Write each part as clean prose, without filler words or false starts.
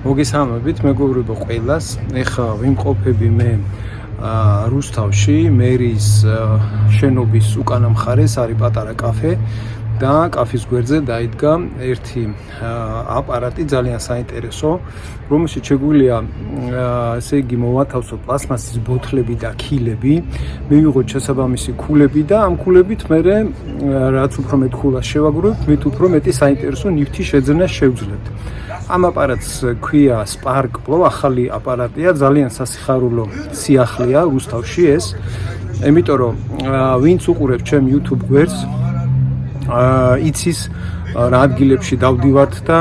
მოგესალმებით, მეგობრებო ყველას. ეხლა ვიმყოფები მე რუსთავში, მერის შენობის უკანა მხარეს არის პატარა კაფე და კაფის გვერდზე დაიდგა ერთი აპარატი ძალიან საინტერესო, რომელშიც შეგვიძლია ესე იგი მოვათავსოთ პლასმასის ბოთლები და ქილები, მივიღოთ შესაბამისი ქულები და ამ ქულებით მე რაც უფრო მეტ ქულას შევაგროვებთ, მით უფრო მეტი საინტერესო ნივთი შეძენა შევძლებთ. ამ აპარატს ქვია Spark Pro, ახალი აპარატია, ძალიან სასიხარულო სიახლეა რუსთავში ეს. იმიტომ რომ ვინც უყურებს ჩემ YouTube გვერდს, იცის რა ადგილებში დავდივართ და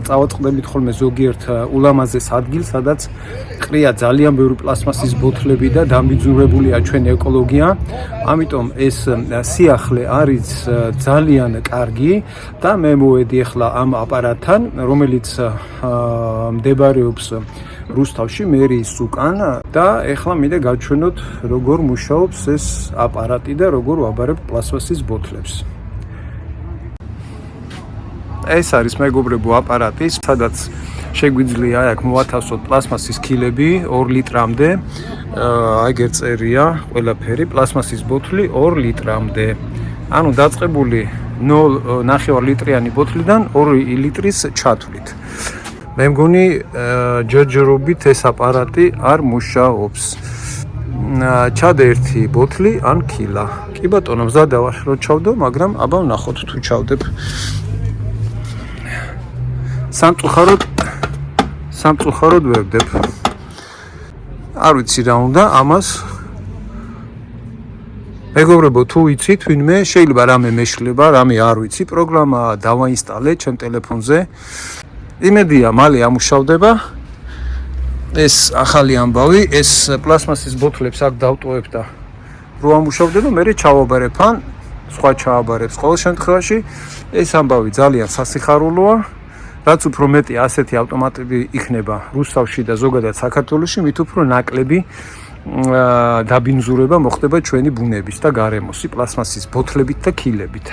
წავაწყდებით ხოლმე ზოგიერთ ულამაზეს ადგილს, სადაც ყრია ძალიან ბევრი პლასმასის ბოთლები და დამბიძურებულია ჩვენი ეკოლოგია. ამიტომ ეს სიახლე არის ძალიან კარგი და მე მოვედი ახლა ამ აპარატთან, რომელიც მდებარეობს რუსთავში მერის უკან და ახლა მინდა გავჩვენოთ როგორ მუშაობს ეს აპარატი და როგორ ვაბარებ პლასმასის ბოთლებს. ეს არის მეგობრებო აპარატი, სადაც შეგვიძლია აქ მოვათავსოთ პლასმასის ქილები 2 ლიტრამდე. ეგერ წერია ყველაფერი, პლასმასის ბოთლი 2 ლიტრამდე. ანუ დაწყებული 0.5 ლიტრიანი ბოთლიდან 2 ლიტრის ჩათვლით. მე მგონი ჯერჯერობით ეს აპარატი არ მუშაობს. ჩადე ერთი ბოთლი ან ქილა. კი ბატონო, მზადა ვარ რომ ჩავდო, მაგრამ აბა ვნახოთ თუ ჩავდებ. სამწუხაროდ ვერდებ. არ ვიცი რა უნდა ამას. მეგობრებო, თუ იცით ვინმე, შეიძლება რამე მეშლება, რამე არ ვიცი, პროგრამა დავაინსტალე ჩემ ტელეფონზე. იმედია მალე ამუშავდება. ეს ახალი ამბავი, ეს პლასმასის ბოთლებს აქ დავტოვებ და რო ამუშავდება, მე ჩავაბარებ ან სხვა ჩააბარებს. ყოველ შემთხვევაში ეს ამბავი ძალიან სასიხარულოა. რაც უფრო მეტი ასეთი ავტომატები იქნება რუსთავში და ზოგადად საქართველოში, მით უფრო ნაკლები დაბინძურება მოხდება ჩვენი ბუნების და გარემოსი პლასმასის ბოთლებით და ქილებით.